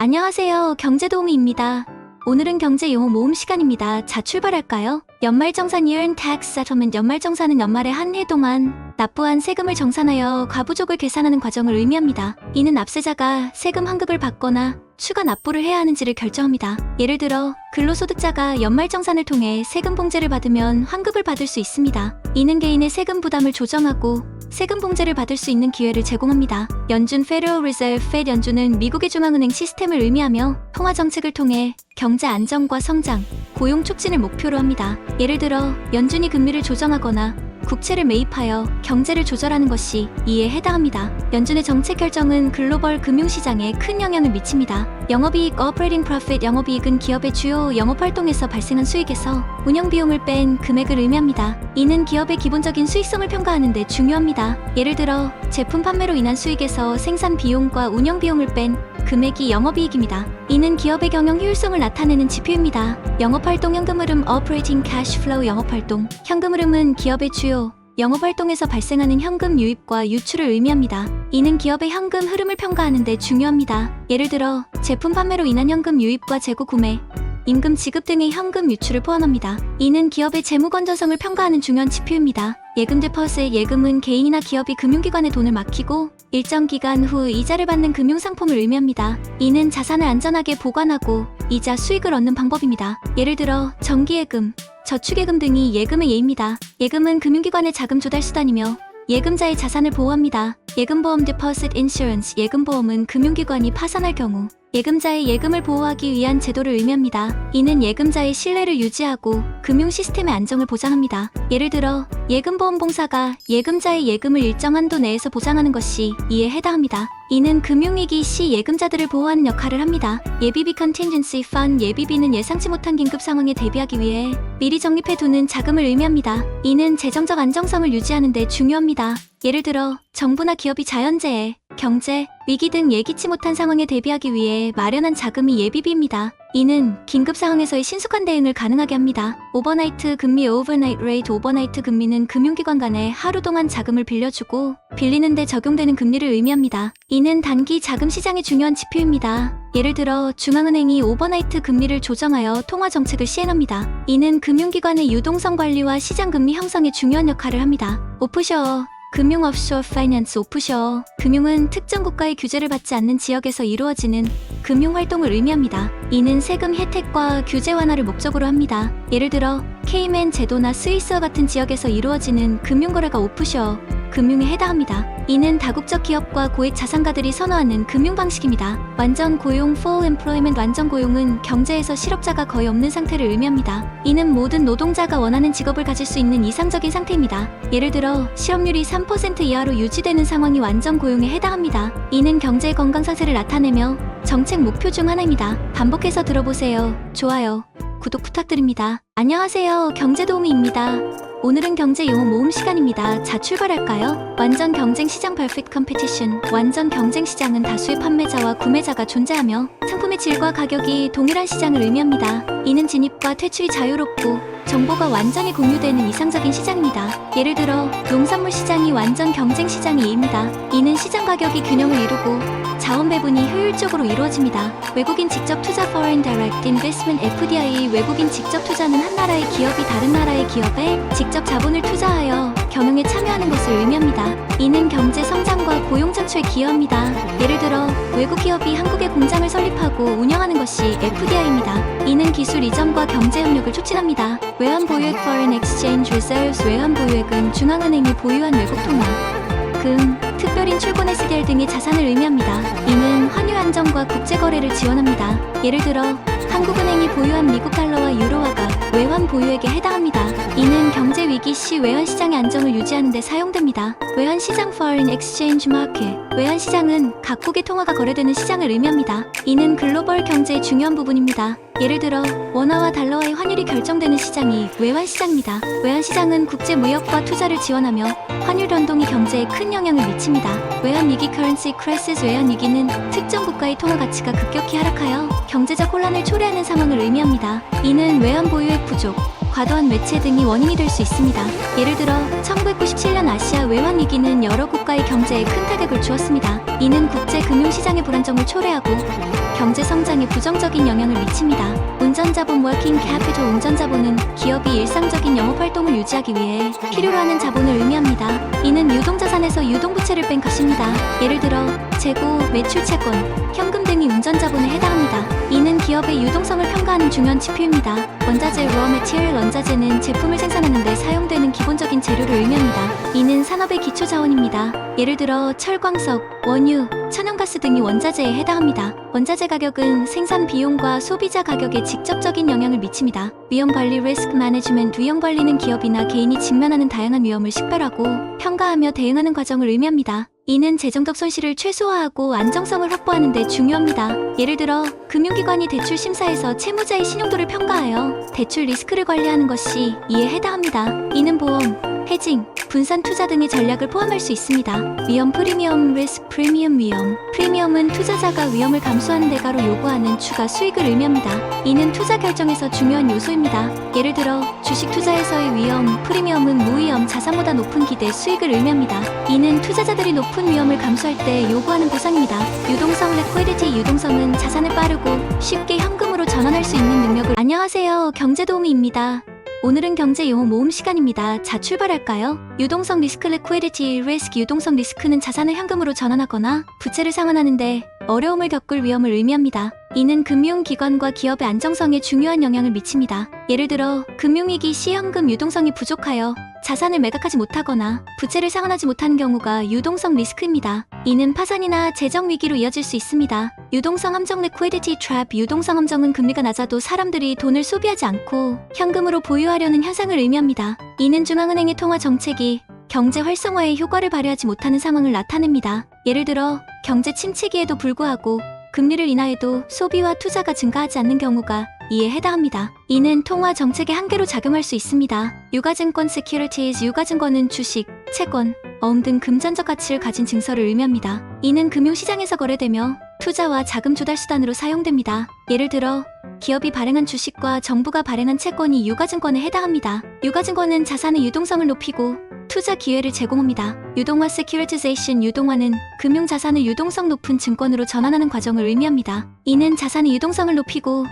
안녕하세요. 경제도우미입니다. 오늘은 경제 용어 모음 시간입니다. 자, 출발할까요? 연말정산 Year-end Tax Settlement. 연말정산은 연말에 한 해 동안 납부한 세금을 정산하여 과부족을 계산하는 과정을 의미합니다. 이는 납세자가 세금 환급을 받거나 추가 납부를 해야 하는지를 결정합니다. 예를 들어 근로소득자가 연말정산을 통해 세금 봉제를 받으면 환급을 받을 수 있습니다. 이는 개인의 세금 부담을 조정하고 세금 봉제를 받을 수 있는 기회를 제공합니다. 연준 Federal Reserve Fed 연준은 미국의 중앙은행 시스템을 의미하며 통화 정책을 통해 경제 안정과 성장, 고용 촉진을 목표로 합니다. 예를 들어 연준이 금리를 조정하거나 국채를 매입하여 경제를 조절하는 것이 이에 해당합니다. 연준의 정책 결정은 글로벌 금융시장에 큰 영향을 미칩니다. 영업이익 Operating Profit. 영업이익은 기업의 주요 영업활동에서 발생한 수익에서 운영비용을 뺀 금액을 의미합니다. 이는 기업의 기본적인 수익성을 평가하는 데 중요합니다. 예를 들어 제품 판매로 인한 수익에서 생산 비용과 운영비용을 뺀 금액이 영업이익입니다. 이는 기업의 경영 효율성을 나타내는 지표입니다. 영업활동 현금흐름 Operating Cash Flow. 영업활동 현금흐름은 기업의 주요 영업활동에서 발생하는 현금 유입과 유출을 의미합니다. 이는 기업의 현금 흐름을 평가하는 데 중요합니다. 예를 들어 제품 판매로 인한 현금 유입과 재고 구매, 임금 지급 등의 현금 유출을 포함합니다. 이는 기업의 재무 건전성을 평가하는 중요한 지표입니다. 예금 데퍼스의 예금은 개인이나 기업이 금융기관에 돈을 맡기고 일정 기간 후 이자를 받는 금융상품을 의미합니다. 이는 자산을 안전하게 보관하고 이자 수익을 얻는 방법입니다. 예를 들어 정기예금, 저축예금 등이 예금의 예입니다. 예금은 금융기관의 자금 조달 수단이며 예금자의 자산을 보호합니다. 예금보험 Deposit Insurance. 예금보험은 금융기관이 파산할 경우 예금자의 예금을 보호하기 위한 제도를 의미합니다. 이는 예금자의 신뢰를 유지하고 금융 시스템의 안정을 보장합니다. 예를 들어 예금보험공사가 예금자의 예금을 일정 한도 내에서 보장하는 것이 이에 해당합니다. 이는 금융위기 시 예금자들을 보호하는 역할을 합니다. 예비비 Contingency Fund. 예비비는 예상치 못한 긴급 상황에 대비하기 위해 미리 적립해두는 자금을 의미합니다. 이는 재정적 안정성을 유지하는 데 중요합니다. 예를 들어 정부나 기업이 자연재해, 경제, 위기 등 예기치 못한 상황에 대비하기 위해 마련한 자금이 예비비입니다. 이는 긴급 상황에서의 신속한 대응을 가능하게 합니다. 오버나이트 금리 Overnight Rate. 오버나이트 금리는 금융기관 간에 하루 동안 자금을 빌려주고 빌리는 데 적용되는 금리를 의미합니다. 이는 단기 자금 시장의 중요한 지표입니다. 예를 들어 중앙은행이 오버나이트 금리를 조정하여 통화 정책을 시행합니다. 이는 금융기관의 유동성 관리와 시장 금리 형성에 중요한 역할을 합니다. 오프쇼어 금융 offshore finance. 오프쇼어 금융은 특정 국가의 규제를 받지 않는 지역에서 이루어지는 금융활동을 의미합니다. 이는 세금 혜택과 규제 완화를 목적으로 합니다. 예를 들어 케이맨 제도나 스위스와 같은 지역에서 이루어지는 금융거래가 오프쇼어 금융에 해당합니다. 이는 다국적 기업과 고액 자산가들이 선호하는 금융 방식입니다. 완전 고용 Full Employment. 완전 고용은 경제에서 실업자가 거의 없는 상태를 의미합니다. 이는 모든 노동자가 원하는 직업을 가질 수 있는 이상적인 상태입니다. 예를 들어 실업률이 3% 이하로 유지되는 상황이 완전 고용에 해당합니다. 이는 경제의 건강 상태를 나타내며 정책 목표 중 하나입니다. 반복해서 들어보세요. 좋아요, 구독 부탁드립니다. 안녕하세요. 경제도우미입니다. 오늘은 경제 용어 모음 시간입니다. 자, 출발할까요? 완전 경쟁 시장 Perfect Competition. 완전 경쟁 시장은 다수의 판매자와 구매자가 존재하며 상품의 질과 가격이 동일한 시장을 의미합니다. 이는 진입과 퇴출이 자유롭고 정보가 완전히 공유되는 이상적인 시장입니다. 예를 들어 농산물 시장이 완전 경쟁 시장의 예입니다. 이는 시장 가격이 균형을 이루고 자원 배분이 효율적으로 이루어집니다. 외국인 직접 투자 Foreign Direct Investment FDI. 외국인 직접 투자는 한 나라의 기업이 다른 나라의 기업에 직접 자본을 투자하여 경영에 참여하는 것을 의미합니다. 이는 경제 성장과 고용 창출에 기여합니다. 예를 들어 외국 기업이 한국에 공장을 설립하고 운영하는 것이 FDI입니다. 이는 기술 이전과 경제 협력을 촉진합니다. 외환 보유액 Foreign Exchange Reserves. 외환 보유액은 중앙은행이 보유한 외국 통화, 금, 특별인 출권 SDR 등의 자산을 의미합니다. 이는 환율 안정과 국제거래를 지원합니다. 예를 들어 한국은행이 보유한 미국 달러와 유로화가 외환 보유액에 해당합니다. 이는 경제 위기 시 외환 시장의 안정을 유지하는 데 사용됩니다. 외환 시장 Foreign Exchange Market. 외환 시장은 각국의 통화가 거래되는 시장을 의미합니다. 이는 글로벌 경제의 중요한 부분입니다. 예를 들어 원화와 달러와의 환율이 결정되는 시장이 외환 시장입니다. 외환 시장은 국제 무역과 투자를 지원하며 환율 변동이 경제에 큰 영향을 미칩니다. 외환 위기 Currency Crisis. 외환 위기는 특정 국가의 통화 가치가 급격히 하락하여 경제적 혼란을 초래하는 상황을 의미합니다. 이는 외환 보유액 부족, 과도한 매체 등이 원인이 될 수 있습니다. 예를 들어 1997년 아시아 외환 위기는 여러 국가의 경제에 큰 타격을 주었습니다. 이는 국제 금융시장의 불안정을 초래하고 경제 성장에 부정적인 영향을 미칩니다. 운전자본 working capital 운전자본은 기업이 일상적인 영업활동을 유지하기 위해 필요로 하는 자본을 의미합니다. 이는 유동자산에서 유동부채를 뺀 것입니다. 예를 들어 재고, 매출 채권, 현금 등이 운전자본에 해당합니다. 이는 기업의 유동성을 평가하는 중요한 지표입니다. 원자재 raw material 원자재는 제품을 생산하는 데 사용되는 기본적인 재료를 의미합니다. 이는 산업의 기초 자원입니다. 예를 들어 철광석, 원유, 천연가스 등이 원자재에 해당합니다. 원자재 가격은 생산 비용과 소비자 가격에 직접적인 영향을 미칩니다. 위험관리 risk management 위험관리는 기업이나 개인이 직면하는 다양한 위험을 식별하고 평가하며 대응하는 과정을 의미합니다. 이는 재정적 손실을 최소화하고 안정성을 확보하는 데 중요합니다. 예를 들어 금융기관이 대출 심사에서 채무자의 신용도를 평가하여 대출 리스크를 관리하는 것이 이에 해당합니다. 이는 보험, 해징, 분산 투자 등의 전략을 포함할 수 있습니다. 위험 프리미엄 리스크 프리미엄 위험 프리미엄은 투자자가 위험을 감수하는 대가로 요구하는 추가 수익을 의미합니다. 이는 투자 결정에서 중요한 요소입니다. 예를 들어 주식 투자에서의 위험 프리미엄은 무위험 자산보다 높은 기대 수익을 의미합니다. 이는 투자자들이 높은 위험을 감수할 때 요구하는 보상입니다. 유동성 liquidity 유동성은 자산을 빠르고 쉽게 현금으로 전환할 수 있는 능력을 안녕하세요, 경제도우미입니다. 오늘은 경제 용어 모음 시간입니다. 자, 출발할까요? 유동성 리스크 liquidity risk 유동성 리스크는 자산을 현금으로 전환하거나 부채를 상환하는데 어려움을 겪을 위험을 의미합니다. 이는 금융기관과 기업의 안정성에 중요한 영향을 미칩니다. 예를 들어 금융위기 시 현금 유동성이 부족하여 자산을 매각하지 못하거나 부채를 상환하지 못하는 경우가 유동성 리스크입니다. 이는 파산이나 재정 위기로 이어질 수 있습니다. 유동성 함정 liquidity trap 유동성 함정은 금리가 낮아도 사람들이 돈을 소비하지 않고 현금으로 보유하려는 현상을 의미합니다. 이는 중앙은행의 통화 정책이 경제 활성화에 효과를 발휘하지 못하는 상황을 나타냅니다. 예를 들어 경제 침체기에도 불구하고 금리를 인하해도 소비와 투자가 증가하지 않는 경우가 이에 해당합니다. 이는 통화 정책의 한계로 작용할 수 있습니다. 유가증권 securities 유가증권은 주식, 채권, 어음 등 금전적 가치를 가진 증서를 의미합니다. 이는 금융시장에서 거래되며 투자와 자금 조달 수단으로 사용됩니다. 예를 들어 기업이 발행한 주식과 정부가 발행한 채권이 유가증권에 해당합니다. 유가증권은 자산의 유동성을 높이고 투자 기회를 제공합니다. 유동화 securitization 유동화는 금융자산을 유동성 높은 증권으로 전환하는 과정을 의미합니다. 이는 자산의 유동성을 높이고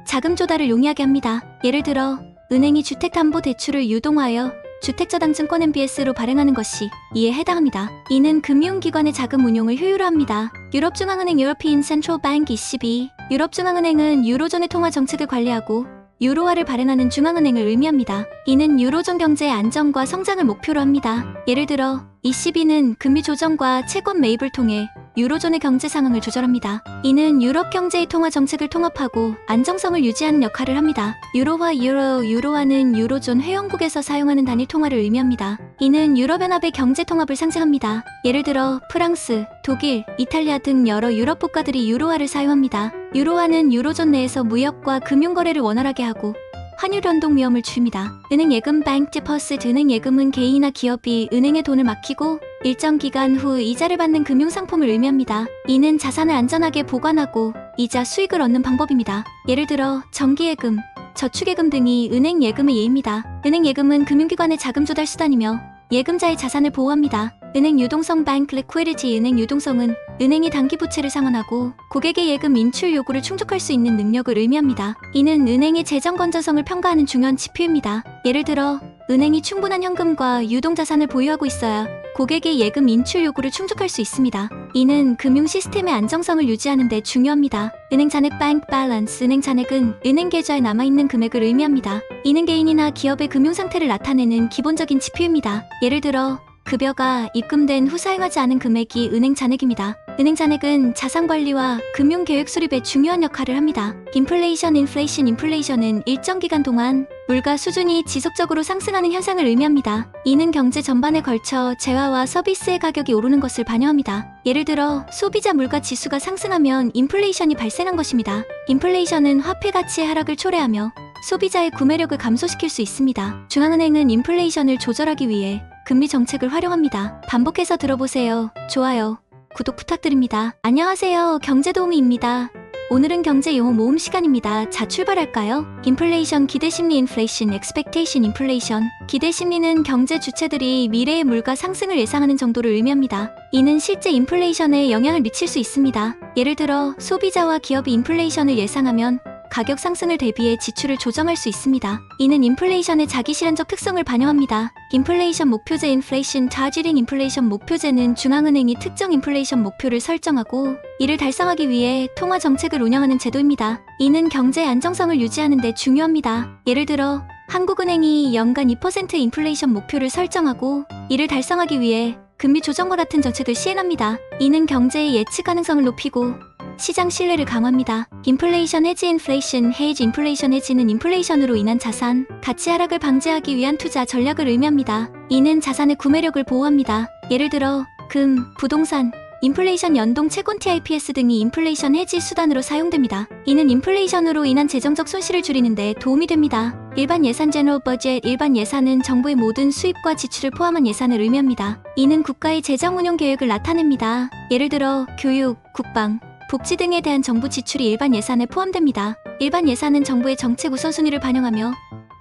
자금 조달을 용이하게 합니다. 예를 들어 은행이 주택담보대출을 유동화하여 주택저당증권 MBS로 발행하는 것이 이에 해당합니다. 이는 금융기관의 자금 운용을 효율화 합니다. 유럽중앙은행 European Central Bank ECB 유럽중앙은행은 유로존의 통화 정책을 관리하고 유로화를 발행하는 중앙은행을 의미합니다. 이는 유로존 경제의 안정과 성장을 목표로 합니다. 예를 들어 ECB는 금리 조정과 채권 매입을 통해 유로존의 경제 상황을 조절합니다. 이는 유럽 경제의 통화 정책을 통합하고 안정성을 유지하는 역할을 합니다. 유로화 유로화는 유로존 회원국에서 사용하는 단일 통화를 의미합니다. 이는 유럽연합의 경제 통합을 상징합니다. 예를 들어 프랑스, 독일, 이탈리아 등 여러 유럽 국가들이 유로화를 사용합니다. 유로화는 유로존 내에서 무역과 금융거래를 원활하게 하고 환율 변동 위험을 줄입니다. 은행 예금 bank deposit 은행 예금은 개인이나 기업이 은행에 돈을 맡기고 일정 기간 후 이자를 받는 금융상품을 의미합니다. 이는 자산을 안전하게 보관하고 이자 수익을 얻는 방법입니다. 예를 들어 정기예금, 저축예금 등이 은행 예금의 예입니다. 은행 예금은 금융기관의 자금 조달 수단이며 예금자의 자산을 보호합니다. 은행 유동성 bank liquidity 은행 유동성은 은행이 단기 부채를 상환하고 고객의 예금 인출 요구를 충족할 수 있는 능력을 의미합니다. 이는 은행의 재정 건전성을 평가하는 중요한 지표입니다. 예를 들어 은행이 충분한 현금과 유동자산을 보유하고 있어야 고객의 예금 인출 요구를 충족할 수 있습니다. 이는 금융 시스템의 안정성을 유지하는 데 중요합니다. 은행 잔액 bank balance 은행 잔액은 은행 계좌에 남아있는 금액을 의미합니다. 이는 개인이나 기업의 금융 상태를 나타내는 기본적인 지표입니다. 예를 들어 급여가 입금된 후 사용하지 않은 금액이 은행 잔액입니다. 은행 잔액은 자산 관리와 금융 계획 수립에 중요한 역할을 합니다. 인플레이션은 일정 기간 동안 물가 수준이 지속적으로 상승하는 현상을 의미합니다. 이는 경제 전반에 걸쳐 재화와 서비스의 가격이 오르는 것을 반영합니다. 예를 들어 소비자 물가 지수가 상승하면 인플레이션이 발생한 것입니다. 인플레이션은 화폐 가치의 하락을 초래하며 소비자의 구매력을 감소시킬 수 있습니다. 중앙은행은 인플레이션을 조절하기 위해 금리 정책을 활용합니다. 반복해서 들어보세요. 좋아요, 구독 부탁드립니다. 안녕하세요, 경제도우미입니다. 오늘은 경제 용어 모음 시간입니다. 자, 출발할까요? 인플레이션, 기대심리, 인플레이션, expectation, 인플레이션. 기대심리는 경제 주체들이 미래의 물가 상승을 예상하는 정도를 의미합니다. 이는 실제 인플레이션에 영향을 미칠 수 있습니다. 예를 들어 소비자와 기업이 인플레이션을 예상하면 가격 상승을 대비해 지출을 조정할 수 있습니다. 이는 인플레이션의 자기실현적 특성을 반영합니다. 인플레이션 목표제 인플레이션 타겟팅 인플레이션 목표제는 중앙은행이 특정 인플레이션 목표를 설정하고 이를 달성하기 위해 통화 정책을 운영하는 제도입니다. 이는 경제의 안정성을 유지하는 데 중요합니다. 예를 들어 한국은행이 연간 2% 인플레이션 목표를 설정하고 이를 달성하기 위해 금리 조정과 같은 정책을 시행합니다. 이는 경제의 예측 가능성을 높이고 시장 신뢰를 강화합니다. 인플레이션 해지 인플레이션 헤이지 인플레이션 해지는 인플레이션으로 인한 자산, 가치 하락을 방지하기 위한 투자 전략을 의미합니다. 이는 자산의 구매력을 보호합니다. 예를 들어 금, 부동산, 인플레이션 연동 채권 TIPS 등이 인플레이션 해지 수단으로 사용됩니다. 이는 인플레이션으로 인한 재정적 손실을 줄이는 데 도움이 됩니다. 일반 예산 제너럴 버젯 일반 예산은 정부의 모든 수입과 지출을 포함한 예산을 의미합니다. 이는 국가의 재정 운용 계획을 나타냅니다. 예를 들어 교육, 국방, 복지 등에 대한 정부 지출이 일반 예산에 포함됩니다. 일반 예산은 정부의 정책 우선순위를 반영하며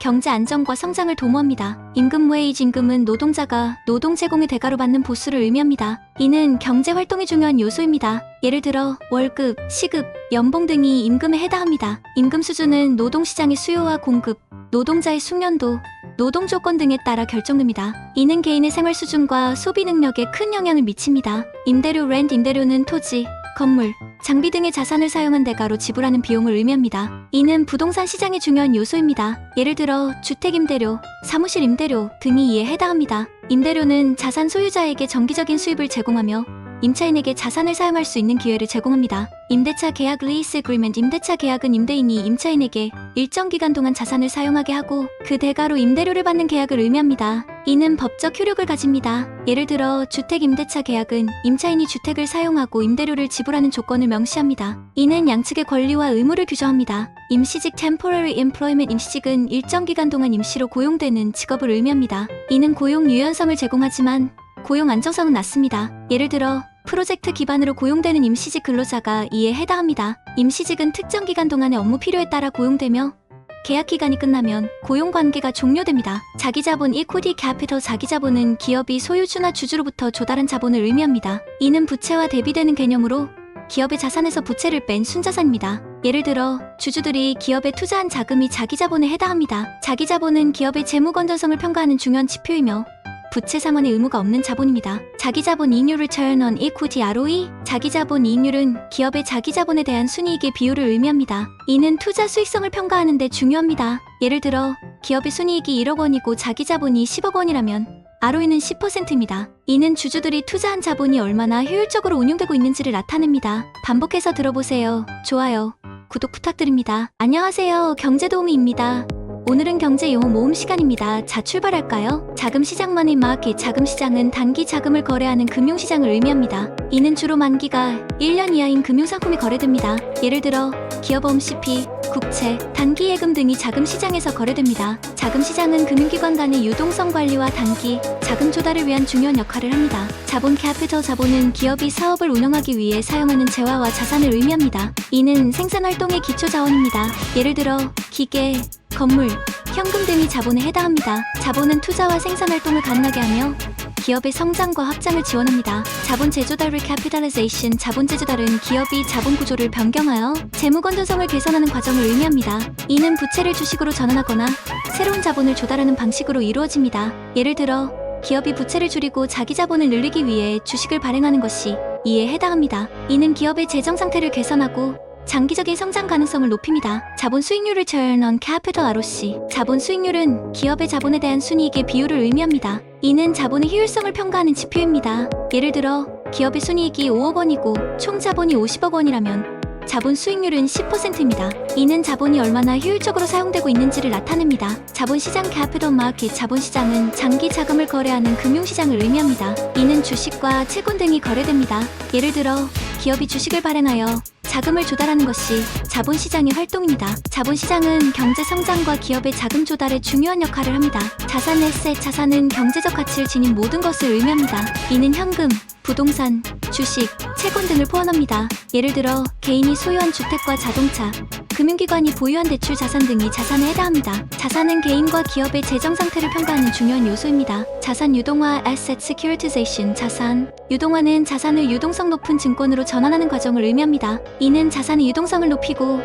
경제 안정과 성장을 도모합니다. 임금 웨이지 임금은 노동자가 노동 제공의 대가로 받는 보수를 의미합니다. 이는 경제 활동의 중요한 요소입니다. 예를 들어 월급, 시급, 연봉 등이 임금에 해당합니다. 임금 수준은 노동시장의 수요와 공급, 노동자의 숙련도, 노동 조건 등에 따라 결정됩니다. 이는 개인의 생활 수준과 소비 능력에 큰 영향을 미칩니다. 임대료 렌트 임대료는 토지, 건물, 장비 등의 자산을 사용한 대가로 지불하는 비용을 의미합니다. 이는 부동산 시장의 중요한 요소입니다. 예를 들어 주택 임대료, 사무실 임대료 등이 이에 해당합니다. 임대료는 자산 소유자에게 정기적인 수입을 제공하며 임차인에게 자산을 사용할 수 있는 기회를 제공합니다. 임대차 계약 리스 어그리먼트 임대차 계약은 임대인이 임차인에게 일정 기간 동안 자산을 사용하게 하고 그 대가로 임대료를 받는 계약을 의미합니다. 이는 법적 효력을 가집니다. 예를 들어 주택 임대차 계약은 임차인이 주택을 사용하고 임대료를 지불하는 조건을 명시합니다. 이는 양측의 권리와 의무를 규정합니다. 임시직 temporary employment 임시직은 일정 기간 동안 임시로 고용되는 직업을 의미합니다. 이는 고용 유연성을 제공하지만 고용 안정성은 낮습니다. 예를 들어 프로젝트 기반으로 고용되는 임시직 근로자가 이에 해당합니다. 임시직은 특정 기간 동안의 업무 필요에 따라 고용되며 계약 기간이 끝나면 고용 관계가 종료됩니다. 자기자본 equity capital 자기자본은 기업이 소유주나 주주로부터 조달한 자본을 의미합니다. 이는 부채와 대비되는 개념으로 기업의 자산에서 부채를 뺀 순자산입니다. 예를 들어 주주들이 기업에 투자한 자금이 자기자본에 해당합니다. 자기자본은 기업의 재무 건전성을 평가하는 중요한 지표이며 부채 상환의 의무가 없는 자본입니다. 자기자본 이익률 Return on Equity ROE 자기자본 이익률은 기업의 자기자본에 대한 순이익의 비율을 의미합니다. 이는 투자 수익성을 평가하는 데 중요합니다. 예를 들어 기업의 순이익이 1억 원이고 자기자본이 10억 원이라면 ROE는 10%입니다. 이는 주주들이 투자한 자본이 얼마나 효율적으로 운용되고 있는지를 나타냅니다. 반복해서 들어보세요. 좋아요, 구독 부탁드립니다. 안녕하세요, 경제도우미입니다. 오늘은 경제 용어 모음 시간입니다. 자, 출발할까요? 자금시장 머니 마켓 자금시장은 단기 자금을 거래하는 금융시장을 의미합니다. 이는 주로 만기가 1년 이하인 금융상품이 거래됩니다. 예를 들어 기업보험 CP, 국채, 단기 예금 등이 자금시장에서 거래됩니다. 자금시장은 금융기관 간의 유동성 관리와 단기 자금 조달을 위한 중요한 역할을 합니다. 자본 캐피털 자본은 기업이 사업을 운영하기 위해 사용하는 재화와 자산을 의미합니다. 이는 생산활동의 기초 자원입니다. 예를 들어 기계, 건물, 현금 등이 자본에 해당합니다. 자본은 투자와 생산활동을 가능하게 하며 기업의 성장과 확장을 지원합니다. 자본 재조달 recapitalization 자본 재조달은 기업이 자본 구조를 변경하여 재무 건전성을 개선하는 과정을 의미합니다. 이는 부채를 주식으로 전환하거나 새로운 자본을 조달하는 방식으로 이루어집니다. 예를 들어 기업이 부채를 줄이고 자기 자본을 늘리기 위해 주식을 발행하는 것이 이에 해당합니다. 이는 기업의 재정 상태를 개선하고 장기적인 성장 가능성을 높입니다. 자본 수익률 Return on Capital ROC 자본 수익률은 기업의 자본에 대한 순이익의 비율을 의미합니다. 이는 자본의 효율성을 평가하는 지표입니다. 예를 들어 기업의 순이익이 5억 원이고 총 자본이 50억 원이라면 자본 수익률은 10%입니다. 이는 자본이 얼마나 효율적으로 사용되고 있는지를 나타냅니다. 자본시장 Capital Market 자본시장은 장기 자금을 거래하는 금융시장을 의미합니다. 이는 주식과 채권 등이 거래됩니다. 예를 들어 기업이 주식을 발행하여 자금을 조달하는 것이 자본시장의 활동입니다. 자본시장은 경제 성장과 기업의 자금 조달에 중요한 역할을 합니다. 자산 에셋 자산은 경제적 가치를 지닌 모든 것을 의미합니다. 이는 현금, 부동산, 주식, 채권 등을 포함합니다. 예를 들어 개인이 소유한 주택과 자동차, 금융기관이 보유한 대출 자산 등이 자산에 해당합니다. 자산은 개인과 기업의 재정 상태를 평가하는 중요한 요소입니다. 자산 유동화 (Asset Securitization) 자산 유동화는 자산을 유동성 높은 증권으로 전환하는 과정을 의미합니다. 이는 자산의 유동성을 높이고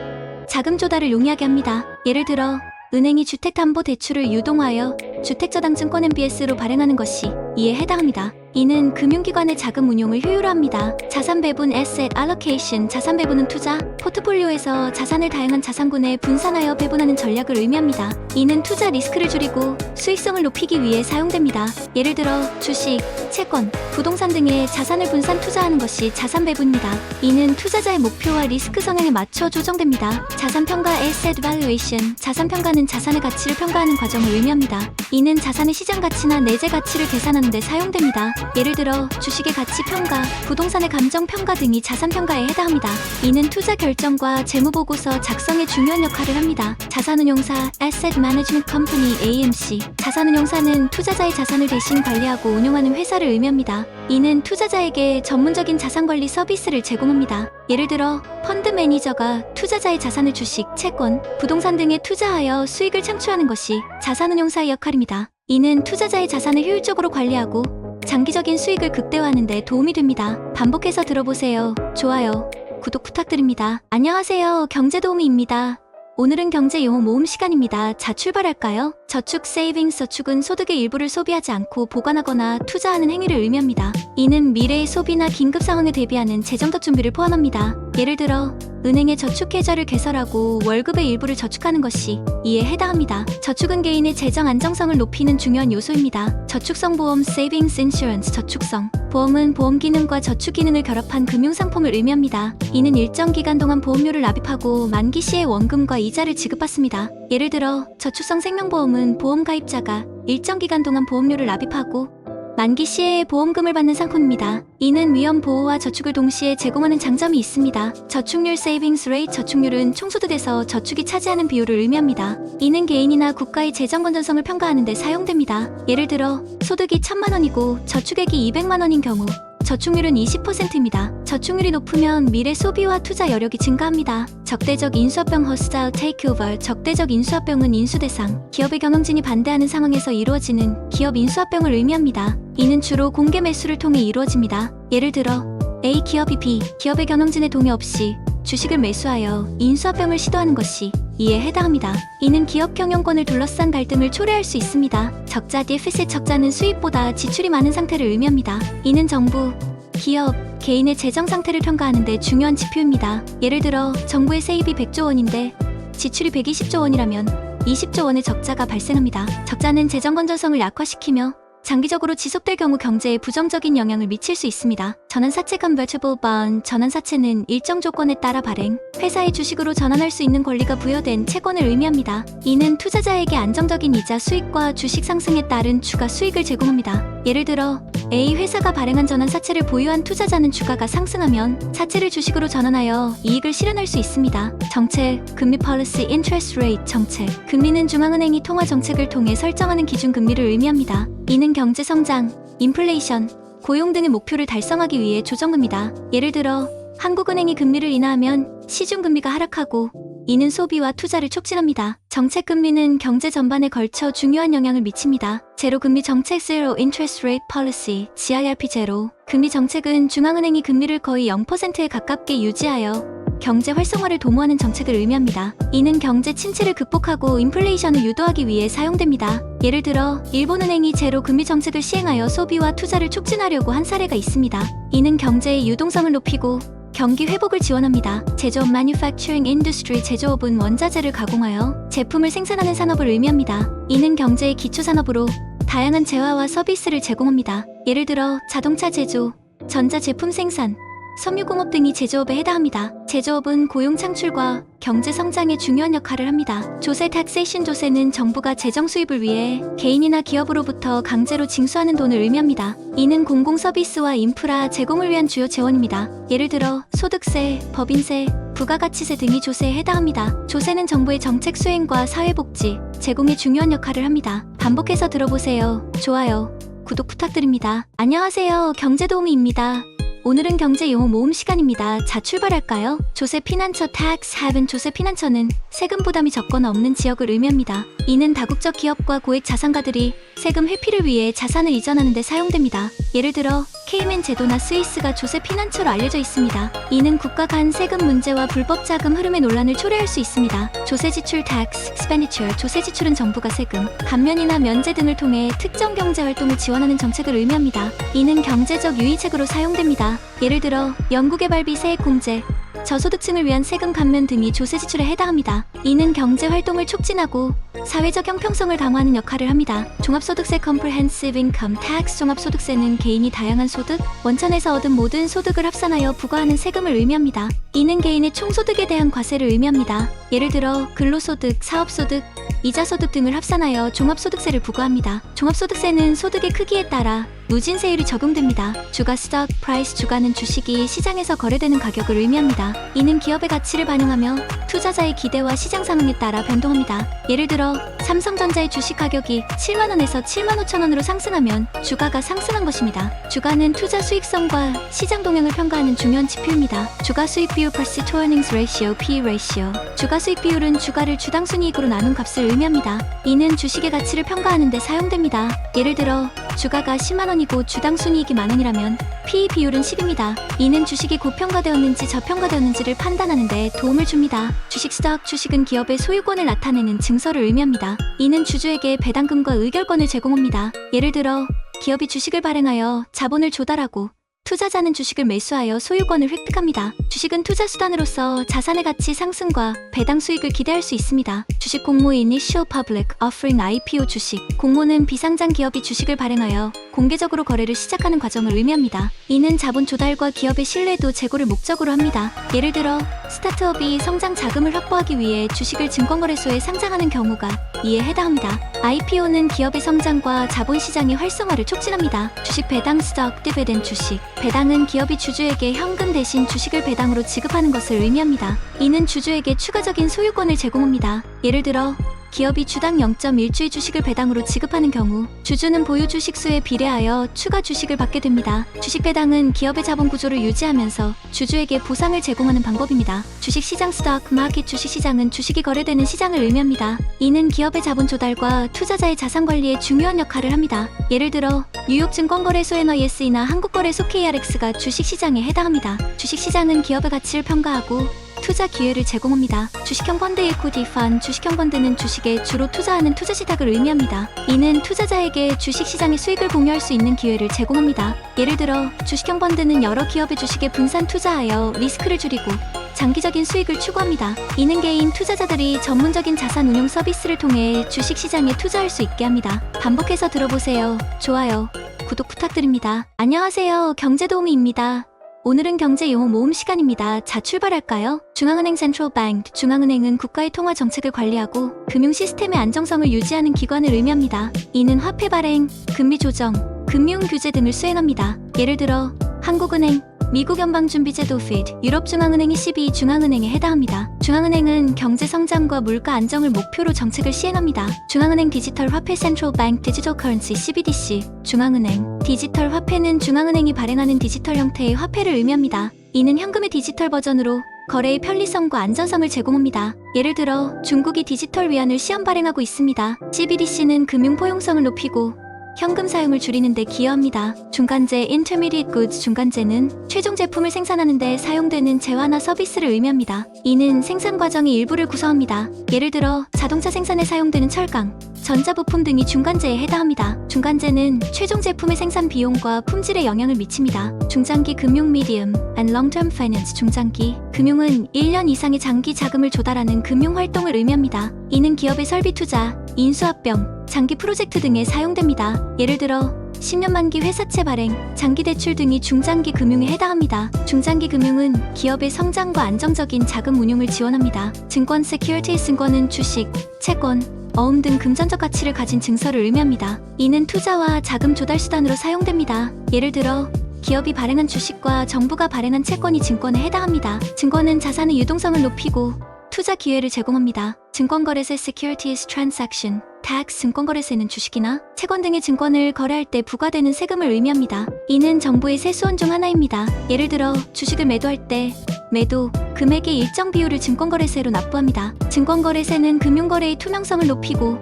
자금 조달을 용이하게 합니다. 예를 들어 은행이 주택담보대출을 유동화하여 주택저당증권 (MBS로) 발행하는 것이 이에 해당합니다. 이는 금융기관의 자금 운용을 효율화합니다. 자산 배분 (Asset Allocation) 자산 배분은 투자, 포트폴리오에서 자산을 다양한 자산군에 분산하여 배분하는 전략을 의미합니다. 이는 투자 리스크를 줄이고 수익성을 높이기 위해 사용됩니다. 예를 들어 주식, 채권, 부동산 등의 자산을 분산 투자하는 것이 자산 배분입니다. 이는 투자자의 목표와 리스크 성향에 맞춰 조정됩니다. 자산 평가 (Asset Valuation) 자산 평가는 자산의 가치를 평가하는 과정을 의미합니다. 이는 자산의 시장 가치나 내재 가치를 계산하는 데 사용됩니다. 예를 들어 주식의 가치 평가, 부동산의 감정 평가 등이 자산 평가에 해당합니다. 이는 투자 결정과 재무 보고서 작성에 중요한 역할을 합니다. 자산운용사 (Asset Management Company) (AMC) 자산운용사는 투자자의 자산을 대신 관리하고 운용하는 회사를 의미합니다. 이는 투자자에게 전문적인 자산관리 서비스를 제공합니다. 예를 들어 펀드 매니저가 투자자의 자산을 주식, 채권, 부동산 등에 투자하여 수익을 창출하는 것이 자산운용사의 역할입니다. 이는 투자자의 자산을 효율적으로 관리하고 장기적인 수익을 극대화하는 데 도움이 됩니다. 반복해서 들어보세요. 좋아요, 구독 부탁드립니다. 안녕하세요. 경제도우미입니다. 오늘은 경제용어 모음 시간입니다. 자, 출발할까요? 저축 (Savings) 저축은 소득의 일부를 소비하지 않고 보관하거나 투자하는 행위를 의미합니다. 이는 미래의 소비나 긴급 상황에 대비하는 재정적 준비를 포함합니다. 예를 들어 은행에 저축 계좌를 개설하고 월급의 일부를 저축하는 것이 이에 해당합니다. 저축은 개인의 재정 안정성을 높이는 중요한 요소입니다. 저축성 보험 (Savings Insurance) 저축성 보험은 보험 기능과 저축 기능을 결합한 금융상품을 의미합니다. 이는 일정 기간 동안 보험료를 납입하고 만기 시에 원금과 이자를 지급받습니다. 예를 들어 저축성 생명보험은 보험 가입자가 일정 기간 동안 보험료를 납입하고 만기 시에 보험금을 받는 상품입니다. 이는 위험 보호와 저축을 동시에 제공하는 장점이 있습니다. 저축률 (Savings Rate) 저축률은 총소득에서 저축이 차지하는 비율을 의미합니다. 이는 개인이나 국가의 재정 건전성을 평가하는 데 사용됩니다. 예를 들어 소득이 1,000만 원이고 저축액이 200만 원인 경우 저축률은 20%입니다. 저축률이 높으면 미래 소비와 투자 여력이 증가합니다. 적대적 인수합병 (Hostile Takeover) 적대적 인수합병은 인수대상, 기업의 경영진이 반대하는 상황에서 이루어지는 기업 인수합병을 의미합니다. 이는 주로 공개 매수를 통해 이루어집니다. 예를 들어 A 기업이 B 기업의 경영진의 동의 없이 주식을 매수하여 인수합병을 시도하는 것이 이에 해당합니다. 이는 기업 경영권을 둘러싼 갈등을 초래할 수 있습니다. 적자 (Deficit) 적자는 수입보다 지출이 많은 상태를 의미합니다. 이는 정부, 기업, 개인의 재정 상태를 평가하는 데 중요한 지표입니다. 예를 들어 정부의 세입이 100조 원인데 지출이 120조 원이라면 20조 원의 적자가 발생합니다. 적자는 재정 건전성을 약화시키며 장기적으로 지속될 경우 경제에 부정적인 영향을 미칠 수 있습니다. 전환사채 (Convertible Bond) 전환사채는 일정 조건에 따라 발행, 회사의 주식으로 전환할 수 있는 권리가 부여된 채권을 의미합니다. 이는 투자자에게 안정적인 이자 수익과 주식 상승에 따른 추가 수익을 제공합니다. 예를 들어 A 회사가 발행한 전환사채를 보유한 투자자는 주가가 상승하면 사채를 주식으로 전환하여 이익을 실현할 수 있습니다. 정책, 금리 (Policy Interest Rate) 정책 금리는 중앙은행이 통화정책을 통해 설정하는 기준금리를 의미합니다. 이는 경제성장, 인플레이션, 고용 등의 목표를 달성하기 위해 조정됩니다. 예를 들어 한국은행이 금리를 인하하면 시중금리가 하락하고 이는 소비와 투자를 촉진합니다. 정책금리는 경제 전반에 걸쳐 중요한 영향을 미칩니다. 제로금리 정책 (Zero Interest Rate Policy) (GIRP) 제로 금리 정책은 중앙은행이 금리를 거의 0%에 가깝게 유지하여 경제 활성화를 도모하는 정책을 의미합니다. 이는 경제 침체를 극복하고 인플레이션을 유도하기 위해 사용됩니다. 예를 들어 일본은행이 제로 금리 정책을 시행하여 소비와 투자를 촉진하려고 한 사례가 있습니다. 이는 경제의 유동성을 높이고 경기 회복을 지원합니다. 제조업 (Manufacturing Industry) 제조업은 원자재를 가공하여 제품을 생산하는 산업을 의미합니다. 이는 경제의 기초산업으로 다양한 재화와 서비스를 제공합니다. 예를 들어 자동차 제조, 전자제품 생산, 섬유공업 등이 제조업에 해당합니다. 제조업은 고용 창출과 경제 성장에 중요한 역할을 합니다. 조세 (Taxation) 조세는 정부가 재정 수입을 위해 개인이나 기업으로부터 강제로 징수하는 돈을 의미합니다. 이는 공공 서비스와 인프라 제공을 위한 주요 재원입니다. 예를 들어 소득세, 법인세, 부가가치세 등이 조세에 해당합니다. 조세는 정부의 정책 수행과 사회복지 제공에 중요한 역할을 합니다. 반복해서 들어보세요. 좋아요, 구독 부탁드립니다. 안녕하세요. 경제도우미입니다. 오늘은 경제용어 모음 시간입니다. 자, 출발할까요? 조세 피난처 tax haven. 조세 피난처는 세금 부담이 적거나 없는 지역을 의미합니다. 이는 다국적 기업과 고액 자산가들이 세금 회피를 위해 자산을 이전하는 데 사용됩니다. 예를 들어 케이맨 제도나 스위스가 조세 피난처로 알려져 있습니다. 이는 국가 간 세금 문제와 불법 자금 흐름의 논란을 초래할 수 있습니다. 조세 지출 tax expenditure. 조세 지출은 정부가 세금, 감면이나 면제 등을 통해 특정 경제 활동을 지원하는 정책을 의미합니다. 이는 경제적 유의책으로 사용됩니다. 예를 들어 연구개발비, 세액공제, 저소득층을 위한 세금 감면 등이 조세 지출에 해당합니다. 이는 경제 활동을 촉진하고 사회적 형평성을 강화하는 역할을 합니다. 종합소득세 comprehensive income tax. 종합소득세는 개인이 다양한 소득, 원천에서 얻은 모든 소득을 합산하여 부과하는 세금을 의미합니다. 이는 개인의 총소득에 대한 과세를 의미합니다. 예를 들어 근로소득, 사업소득, 이자소득 등을 합산하여 종합소득세를 부과합니다. 종합소득세는 소득의 크기에 따라 누진세율이 적용됩니다. 주가 stock price. 주가는 주식이 시장에서 거래되는 가격을 의미합니다. 이는 기업의 가치를 반영하며 투자자의 기대와 시장 상황에 따라 변동합니다. 예를 들어 삼성전자의 주식 가격이 7만원에서 7만 5천원으로 상승하면 주가가 상승한 것입니다. 주가는 투자 수익성과 시장 동향을 평가하는 중요한 지표입니다. 주가 수익 비율 Price to Earnings Ratio P ratio. 주가 수익 비율은 주가를 주당 순이익으로 나눈 값을 의미합니다. 이는 주식의 가치를 평가하는 데 사용됩니다. 예를 들어 주가가 10만원이고 주당 순이익이 만원이라면 PE 비율은 10입니다. 이는 주식이 고평가되었는지 저평가되었는지를 판단하는 데 도움을 줍니다. 주식 stock. 주식은 기업의 소유권을 나타내는 증서를 의미합니다. 이는 주주에게 배당금과 의결권을 제공합니다. 예를 들어 기업이 주식을 발행하여 자본을 조달하고 투자자는 주식을 매수하여 소유권을 획득합니다. 주식은 투자 수단으로서 자산의 가치 상승과 배당 수익을 기대할 수 있습니다. 주식 공모 Initial Public Offering IPO. 주식 공모는 비상장 기업이 주식을 발행하여 공개적으로 거래를 시작하는 과정을 의미합니다. 이는 자본 조달과 기업의 신뢰도 제고를 목적으로 합니다. 예를 들어 스타트업이 성장 자금을 확보하기 위해 주식을 증권거래소에 상장하는 경우가 이에 해당합니다. IPO는 기업의 성장과 자본시장의 활성화를 촉진합니다. 주식 배당 stock dividend. 주식 배당은 기업이 주주에게 현금 대신 주식을 배당으로 지급하는 것을 의미합니다. 이는 주주에게 추가적인 소유권을 제공합니다. 예를 들어 기업이 주당 0.1주의 주식을 배당으로 지급하는 경우 주주는 보유 주식 수에 비례하여 추가 주식을 받게 됩니다. 주식 배당은 기업의 자본 구조를 유지하면서 주주에게 보상을 제공하는 방법입니다. 주식시장 stock market. 주식시장은 주식이 거래되는 시장을 의미합니다. 이는 기업의 자본 조달과 투자자의 자산 관리에 중요한 역할을 합니다. 예를 들어 뉴욕증권거래소 NYSE나 한국거래소 KRX가 주식시장에 해당합니다. 주식시장은 기업의 가치를 평가하고 투자 기회를 제공합니다. 주식형 펀드 equity fund. 주식형 펀드는 주식에 주로 투자하는 투자 시탁을 의미합니다. 이는 투자자에게 주식시장의 수익을 공유할 수 있는 기회를 제공합니다. 예를 들어 주식형 펀드는 여러 기업의 주식에 분산 투자하여 리스크를 줄이고 장기적인 수익을 추구합니다. 이는 개인 투자자들이 전문적인 자산 운용 서비스를 통해 주식시장에 투자할 수 있게 합니다. 반복해서 들어보세요. 좋아요, 구독 부탁드립니다. 안녕하세요. 경제도우미입니다. 오늘은 경제용어 모음 시간입니다. 자, 출발할까요? 중앙은행 Central Bank. 중앙은행은 국가의 통화 정책을 관리하고 금융 시스템의 안정성을 유지하는 기관을 의미합니다. 이는 화폐 발행, 금리 조정, 금융 규제 등을 수행합니다. 예를 들어 한국은행, 미국연방준비제도 FED, 유럽중앙은행 ECB 중앙은행에 해당합니다. 중앙은행은 경제 성장과 물가 안정을 목표로 정책을 시행합니다. 중앙은행 디지털 화폐 Central Bank Digital Currency CBDC. 중앙은행 디지털 화폐는 중앙은행이 발행하는 디지털 형태의 화폐를 의미합니다. 이는 현금의 디지털 버전으로 거래의 편리성과 안전성을 제공합니다. 예를 들어 중국이 디지털 위안을 시험 발행하고 있습니다. CBDC는 금융 포용성을 높이고 현금 사용을 줄이는 데 기여합니다. 중간재 Intermediate Goods. 중간재는 최종 제품을 생산하는 데 사용되는 재화나 서비스를 의미합니다. 이는 생산 과정의 일부를 구성합니다. 예를 들어 자동차 생산에 사용되는 철강, 전자부품 등이 중간재에 해당합니다. 중간재는 최종 제품의 생산 비용과 품질에 영향을 미칩니다. 중장기 금융 Medium and Long-Term Finance. 중장기 금융은 1년 이상의 장기 자금을 조달하는 금융 활동을 의미합니다. 이는 기업의 설비 투자, 인수합병, 장기 프로젝트 등에 사용됩니다. 예를 들어 10년 만기 회사채 발행, 장기 대출 등이 중장기 금융에 해당합니다. 중장기 금융은 기업의 성장과 안정적인 자금 운용을 지원합니다. 증권 Securities. 증권은 주식, 채권, 어음 등 금전적 가치를 가진 증서를 의미합니다. 이는 투자와 자금 조달 수단으로 사용됩니다. 예를 들어 기업이 발행한 주식과 정부가 발행한 채권이 증권에 해당합니다. 증권은 자산의 유동성을 높이고 투자 기회를 제공합니다. 증권거래세 Securities Transaction tax, 증권거래세는 주식이나 채권 등의 증권을 거래할 때 부과되는 세금을 의미합니다. 이는 정부의 세수원 중 하나입니다. 예를 들어 주식을 매도할 때 매도 금액의 일정 비율을 증권거래세로 납부합니다. 증권거래세는 금융거래의 투명성을 높이고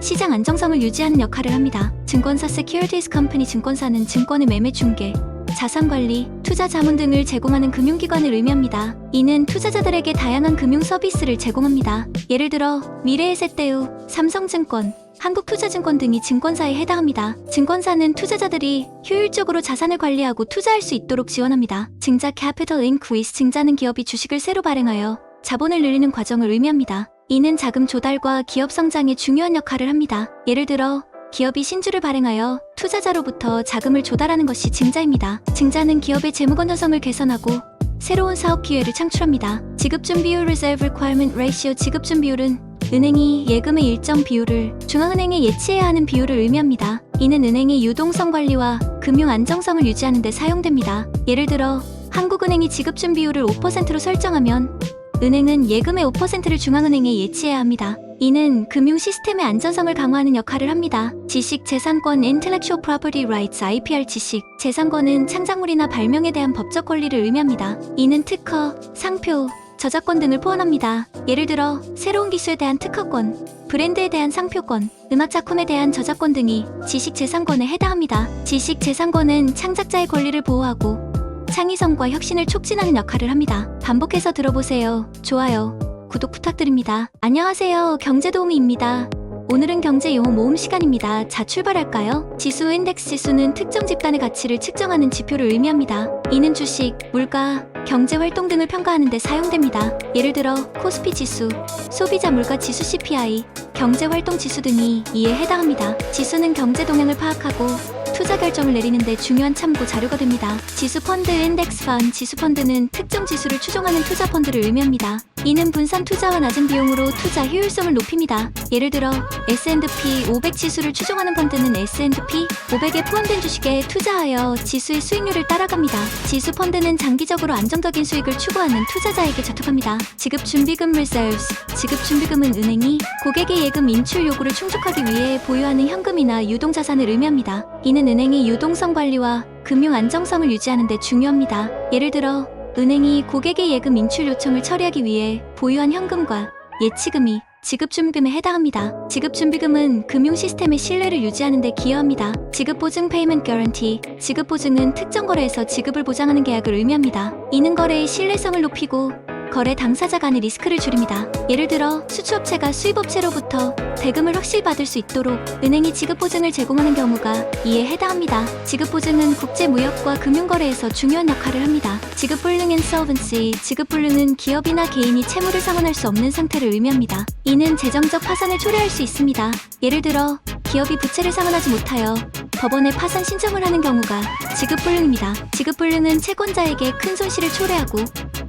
시장 안정성을 유지하는 역할을 합니다. 증권사 Securities Company 증권사는 증권의 매매 중개, 자산관리, 투자 자문 등을 제공하는 금융기관을 의미합니다. 이는 투자자들에게 다양한 금융 서비스를 제공합니다. 예를 들어 미래에셋대우, 삼성증권, 한국투자증권 등이 증권사에 해당합니다. 증권사는 투자자들이 효율적으로 자산을 관리하고 투자할 수 있도록 지원합니다. 증자 Capital Increase, 증자는 기업이 주식을 새로 발행하여 자본을 늘리는 과정을 의미합니다. 이는 자금 조달과 기업 성장에 중요한 역할을 합니다. 예를 들어 기업이 신주를 발행하여 투자자로부터 자금을 조달하는 것이 증자입니다. 증자는 기업의 재무 건전성을 개선하고 새로운 사업 기회를 창출합니다. 지급준비율 Reserve Requirement Ratio, 지급준비율은 은행이 예금의 일정 비율을 중앙은행에 예치해야 하는 비율을 의미합니다. 이는 은행의 유동성 관리와 금융 안정성을 유지하는 데 사용됩니다. 예를 들어 한국은행이 지급준비율을 5%로 설정하면 은행은 예금의 5%를 중앙은행에 예치해야 합니다. 이는 금융 시스템의 안전성을 강화하는 역할을 합니다. 지식 재산권 Intellectual Property Rights IPR, 지식 재산권은 창작물이나 발명에 대한 법적 권리를 의미합니다. 이는 특허, 상표, 저작권 등을 포함합니다. 예를 들어 새로운 기술에 대한 특허권, 브랜드에 대한 상표권, 음악 작품에 대한 저작권 등이 지식 재산권에 해당합니다. 지식 재산권은 창작자의 권리를 보호하고 창의성과 혁신을 촉진하는 역할을 합니다. 반복해서 들어보세요. 좋아요, 구독 부탁드립니다. 안녕하세요, 경제도우미입니다. 오늘은 경제용어 모음 시간입니다. 자, 출발할까요? 지수, 인덱스 지수는 특정 집단의 가치를 측정하는 지표를 의미합니다. 이는 주식, 물가, 경제활동 등을 평가하는 데 사용됩니다. 예를 들어 코스피 지수, 소비자 물가 지수 CPI, 경제활동 지수 등이 이에 해당합니다. 지수는 경제 동향을 파악하고 투자 결정을 내리는 데 중요한 참고 자료가 됩니다. 지수 펀드, 인덱스 펀드, 지수 펀드는 특정 지수를 추종하는 투자 펀드를 의미합니다. 이는 분산 투자와 낮은 비용으로 투자 효율성을 높입니다. 예를 들어 S&P 500 지수를 추종하는 펀드는 S&P 500에 포함된 주식에 투자하여 지수의 수익률을 따라갑니다. 지수 펀드는 장기적으로 안정적인 수익을 추구하는 투자자에게 저축합니다. 지급준비금 Reserves, 지급준비금은 은행이 고객의 예금 인출 요구를 충족하기 위해 보유하는 현금이나 유동자산을 의미합니다. 이는 은행의 유동성 관리와 금융 안정성을 유지하는 데 중요합니다. 예를 들어 은행이 고객의 예금 인출 요청을 처리하기 위해 보유한 현금과 예치금이 지급준비금에 해당합니다. 지급준비금은 금융 시스템의 신뢰를 유지하는 데 기여합니다. 지급보증 Payment Guarantee, 지급보증은 특정 거래에서 지급을 보장하는 계약을 의미합니다. 이는 거래의 신뢰성을 높이고 거래 당사자 간의 리스크를 줄입니다. 예를 들어 수출업체가 수입업체로부터 대금을 확실히 받을 수 있도록 은행이 지급보증을 제공하는 경우가 이에 해당합니다. 지급보증은 국제무역과 금융거래에서 중요한 역할을 합니다. 지급불능 Insolvency, 지급불능은 기업이나 개인이 채무를 상환할 수 없는 상태를 의미합니다. 이는 재정적 파산을 초래할 수 있습니다. 예를 들어 기업이 부채를 상환하지 못하여 법원에 파산 신청을 하는 경우가 지급불능입니다. 지급불능은 채권자에게 큰 손실을 초래하고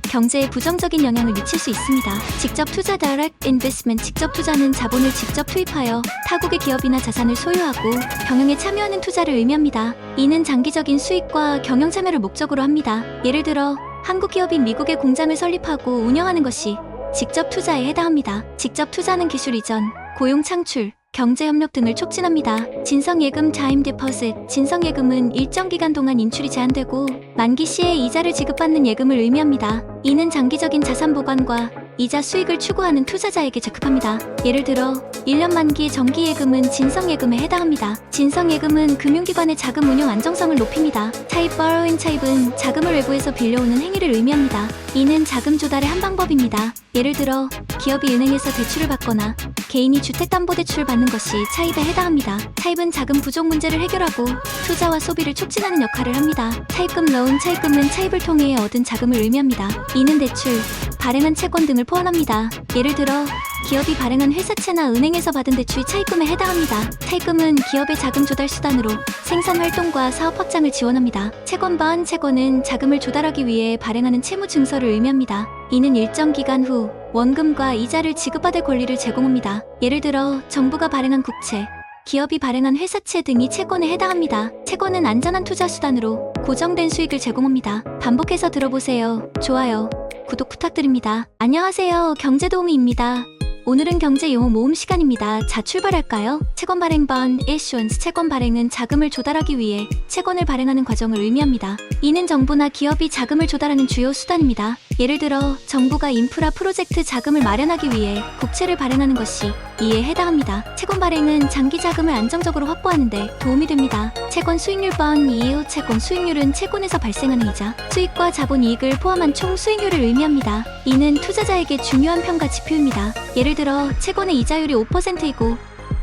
경제에 부정적인 영향을 미칠 수 있습니다. 직접 투자 Direct Investment, 직접 투자는 자본을 직접 투입하여 타국의 기업이나 자산을 소유하고 경영에 참여하는 투자를 의미합니다. 이는 장기적인 수익과 경영 참여를 목적으로 합니다. 예를 들어 한국 기업이 미국에 공장을 설립하고 운영하는 것이 직접 투자에 해당합니다. 직접 투자는 기술 이전, 고용 창출, 경제협력 등을 촉진합니다. 진성예금 Time Deposit, 진성예금은 일정 기간 동안 인출이 제한되고 만기 시에 이자를 지급받는 예금을 의미합니다. 이는 장기적인 자산 보관과 이자 수익을 추구하는 투자자에게 적합합니다. 예를 들어 1년 만기 정기예금은 진성예금에 해당합니다. 진성예금은 금융기관의 자금 운용 안정성을 높입니다. 차입 Borrowing, 차입은 자금을 외부에서 빌려오는 행위를 의미합니다. 이는 자금 조달의 한 방법입니다. 예를 들어 기업이 은행에서 대출을 받거나 개인이 주택담보대출을 받는 것이 차입에 해당합니다. 차입은 자금 부족 문제를 해결하고 투자와 소비를 촉진하는 역할을 합니다. 차입금 loan, 차입금은 차입을 통해 얻은 자금을 의미합니다. 이는 대출, 발행한 채권 등을 포함합니다. 예를 들어 기업이 발행한 회사채나 은행에서 받은 대출이 차입금에 해당합니다. 차입금은 기업의 자금 조달 수단으로 생산 활동과 사업 확장을 지원합니다. 채권 번, 채권은 자금을 조달하기 위해 발행하는 채무 증서를 의미합니다. 이는 일정 기간 후 원금과 이자를 지급받을 권리를 제공합니다. 예를 들어 정부가 발행한 국채, 기업이 발행한 회사채 등이 채권에 해당합니다. 채권은 안전한 투자 수단으로 고정된 수익을 제공합니다. 반복해서 들어보세요. 좋아요, 구독 부탁드립니다. 안녕하세요, 경제도우미입니다. 오늘은 경제 용어 모음 시간입니다. 자, 출발할까요? 채권 발행 번, issuance. 채권 발행은 자금을 조달하기 위해 채권을 발행하는 과정을 의미합니다. 이는 정부나 기업이 자금을 조달하는 주요 수단입니다. 예를 들어 정부가 인프라 프로젝트 자금을 마련하기 위해 국채를 발행하는 것이 이에 해당합니다. 채권 발행은 장기 자금을 안정적으로 확보하는 데 도움이 됩니다. 채권 수익률 번, yield. 채권 수익률은 채권에서 발생하는 이자, 수익과 자본 이익을 포함한 총 수익률을 의미합니다. 이는 투자자에게 중요한 평가 지표입니다. 예를 들어 채권의 이자율이 5%이고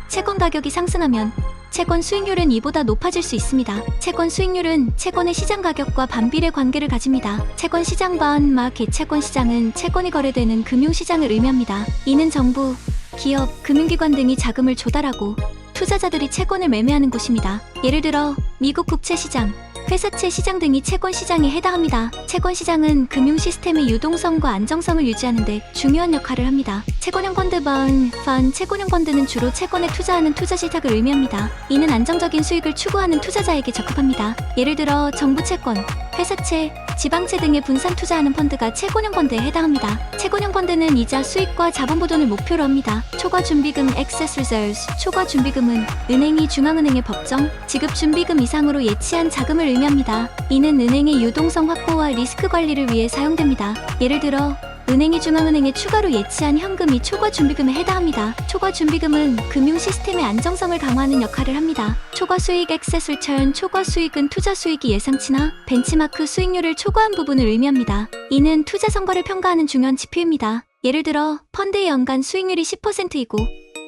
채권 가격이 상승하면 채권 수익률은 이보다 높아질 수 있습니다. 채권 수익률은 채권의 시장 가격과 반비례 관계를 가집니다. 채권 시장 번, 마켓. 채권 시장은 채권이 거래되는 금융시장을 의미합니다. 이는 정부, 기업, 금융기관 등이 자금을 조달하고 투자자들이 채권을 매매하는 곳입니다. 예를 들어 미국 국채 시장, 회사채 시장 등이 채권 시장에 해당합니다. 채권 시장은 금융 시스템의 유동성과 안정성을 유지하는 데 중요한 역할을 합니다. 채권형 펀드 번, 채권형 펀드는 주로 채권에 투자하는 투자 실탁을 의미합니다. 이는 안정적인 수익을 추구하는 투자자에게 적합합니다. 예를 들어 정부 채권, 회사채, 지방채 등에 분산 투자하는 펀드가 채권형 펀드에 해당합니다. 채권형 펀드는 이자 수익과 자본 보존을 목표로 합니다. 초과 준비금 excess reserves. 초과 준비금은 은행이 중앙은행의 법정 지급 준비금 이상으로 예치한 자금을 의미합니다. 이는 은행의 유동성 확보와 리스크 관리를 위해 사용됩니다. 예를 들어 은행이 중앙은행에 추가로 예치한 현금이 초과 준비금에 해당합니다. 초과 준비금은 금융 시스템의 안정성을 강화하는 역할을 합니다. 초과 수익 excess return. 초과 수익은 투자 수익이 예상치나 벤치마크 수익률을 초과한 부분을 의미합니다. 이는 투자 성과를 평가하는 중요한 지표입니다. 예를 들어 펀드의 연간 수익률이 10%이고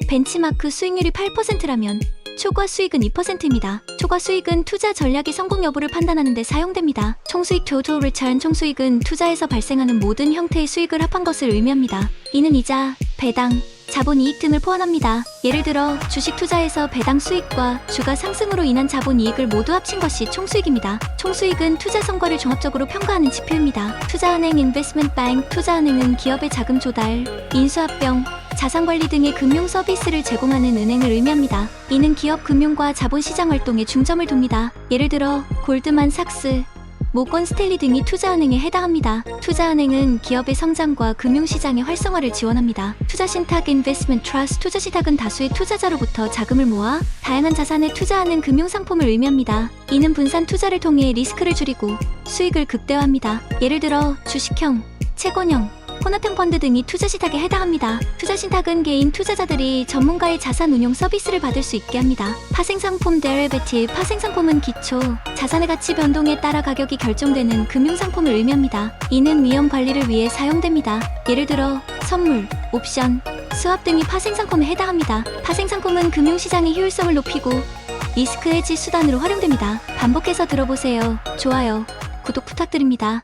벤치마크 수익률이 8%라면 초과 수익은 2%입니다. 초과 수익은 투자 전략의 성공 여부를 판단하는 데 사용됩니다. 총수익 total return. 총수익은 투자에서 발생하는 모든 형태의 수익을 합한 것을 의미합니다. 이는 이자, 배당, 자본 이익 등을 포함합니다. 예를 들어 주식 투자에서 배당 수익과 주가 상승으로 인한 자본 이익을 모두 합친 것이 총수익입니다. 총수익은 투자 성과를 종합적으로 평가하는 지표입니다. 투자은행 investment bank. 투자은행은 기업의 자금 조달, 인수합병, 자산관리 등의 금융 서비스를 제공하는 은행을 의미합니다. 이는 기업 금융과 자본시장 활동에 중점을 둡니다. 예를 들어 골드만삭스, 모건 스탠리 등이 투자은행에 해당합니다. 투자은행은 기업의 성장과 금융시장의 활성화를 지원합니다. 투자신탁 investment trust. 투자신탁은 다수의 투자자로부터 자금을 모아 다양한 자산에 투자하는 금융상품을 의미합니다. 이는 분산 투자를 통해 리스크를 줄이고 수익을 극대화합니다. 예를 들어 주식형, 채권형, 혼합형 펀드 등이 투자신탁에 해당합니다. 투자신탁은 개인 투자자들이 전문가의 자산 운용 서비스를 받을 수 있게 합니다. 파생상품 derivative. 파생상품은 기초 자산의 가치 변동에 따라 가격이 결정되는 금융상품을 의미합니다. 이는 위험 관리를 위해 사용됩니다. 예를 들어 선물, 옵션, 스왑 등이 파생상품에 해당합니다. 파생상품은 금융시장의 효율성을 높이고 리스크 해지 수단으로 활용됩니다. 반복해서 들어보세요. 좋아요, 구독 부탁드립니다.